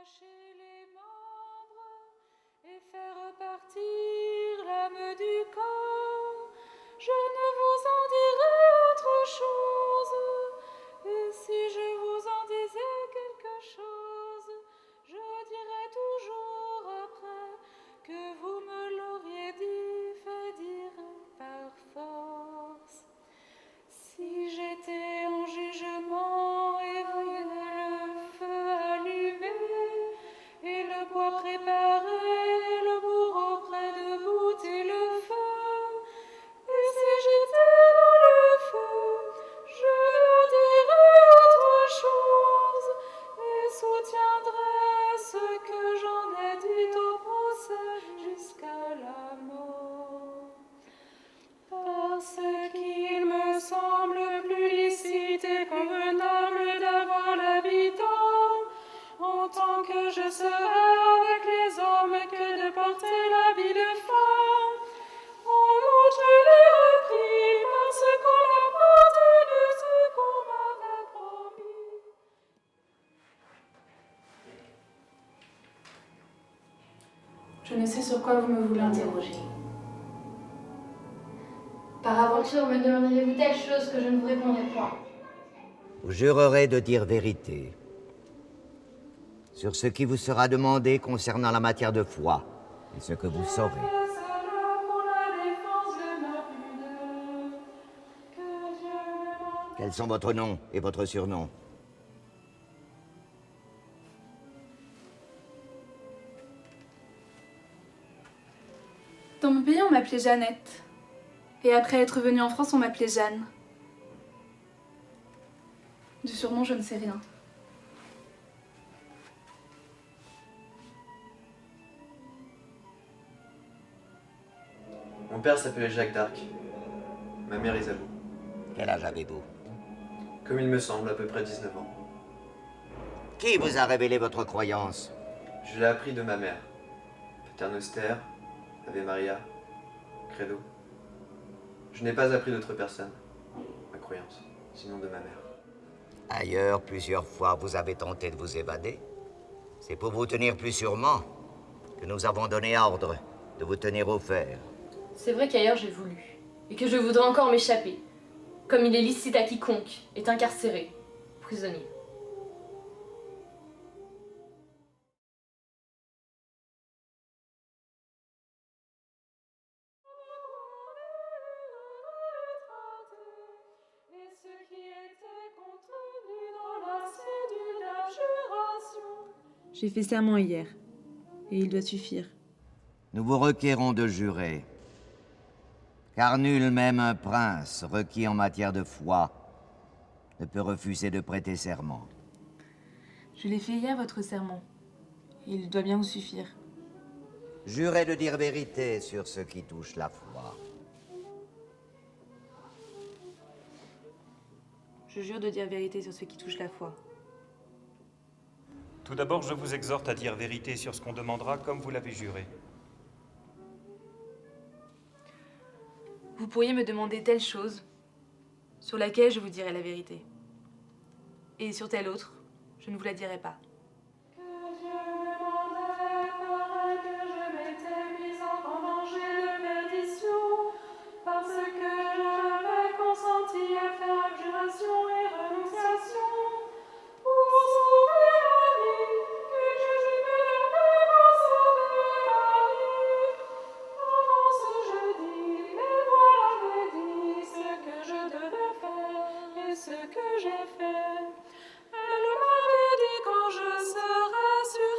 arracher les membres et faire partir l'âme du corps. Je ne vous en dirai autre chose. Et si je vous en disais quelque chose, je dirais toujours après que vous me l'auriez dit, fait dire par force. Si j'étais en jugement et vous le feu allumé, et le bois préparé, le bourreau près de bouter le feu, et si j'étais dans le feu, je ne dirais autre chose, et soutiendrais ce que j'en ai dit au procès jusqu'à la mort. Parce qu'il me semble plus licite et convenable d'avoir l'habitant, en tant que je serai avec les hommes, que de porter l'habit de femme. En outre, il est repris parce qu'on n'a pas tenu ce qu'on m'avait promis. Je ne sais sur quoi vous me voulez interroger. Par aventure, me demanderiez-vous telle chose que je ne vous répondrai point? Vous jurerez de dire vérité sur ce qui vous sera demandé concernant la matière de foi et ce que vous saurez. Quels sont votre nom et votre surnom? Dans mon pays, on m'appelait Jeannette. Et après être venue en France, on m'appelait Jeanne. Du surnom, je ne sais rien. Mon père s'appelait Jacques d'Arc. Ma mère Isabeau. Quel âge avez-vous? Comme il me semble, à peu près 19 ans. Qui vous a révélé votre croyance? Je l'ai appris de ma mère. Pater Noster, Ave Maria, Credo. Je n'ai pas appris d'autre personne, ma croyance, sinon de ma mère. Ailleurs, plusieurs fois, vous avez tenté de vous évader. C'est pour vous tenir plus sûrement que nous avons donné ordre de vous tenir au fer. C'est vrai qu'ailleurs j'ai voulu, et que je voudrais encore m'échapper, comme il est licite à quiconque est incarcéré, prisonnier. Et ce qui était contenu dans la cédule d'abjuration. J'ai fait serment hier, et il doit suffire. Nous vous requérons de jurer, car nul, même un prince requis en matière de foi, ne peut refuser de prêter serment. Je l'ai fait hier, votre serment. Et il doit bien vous suffire. Jurez de dire vérité sur ce qui touche la foi. Je jure de dire vérité sur ce qui touche la foi. Tout d'abord, je vous exhorte à dire vérité sur ce qu'on demandera comme vous l'avez juré. Vous pourriez me demander telle chose, sur laquelle je vous dirai la vérité. Et sur telle autre, je ne vous la dirai pas. Que Dieu me mandait, paraît que je m'étais mise en danger de perdition, parce que j'avais consenti à faire abjuration et renonciation, pour sauver ma vie, que Jésus me donnait pour sauver ma vie. Avant ce jeudi, mais voilà me dit ce que je devais faire et ce que j'ai fait. Elle m'avait dit quand je serais sur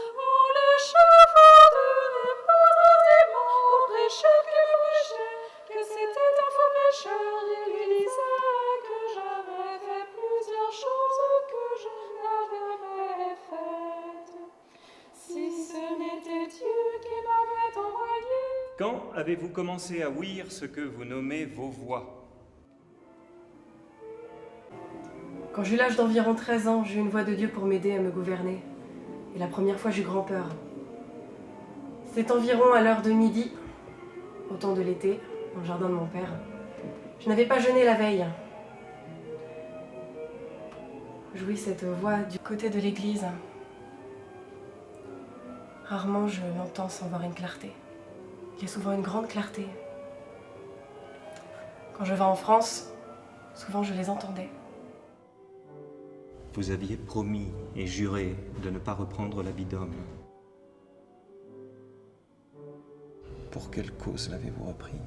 l'échafaud de répondre des mots au prêcheur qui me prêchait, que c'était un faux pécheur. Il lui disait que j'avais fait plusieurs choses que je n'avais jamais faites. Si ce n'était Dieu qui m'avait envoyé. Quand avez-vous commencé à ouïr ce que vous nommez vos voix? Quand j'eus l'âge d'environ 13 ans, j'eus une voix de Dieu pour m'aider à me gouverner. Et la première fois, j'eus grand peur. C'est environ à l'heure de midi, au temps de l'été, dans le jardin de mon père. Je n'avais pas jeûné la veille. J'ouïs cette voix du côté de l'église. Rarement je l'entends sans voir une clarté. Il y a souvent une grande clarté. Quand je vais en France, souvent je les entendais. Vous aviez promis et juré de ne pas reprendre l'habit d'homme. Pour quelle cause l'avez-vous repris ?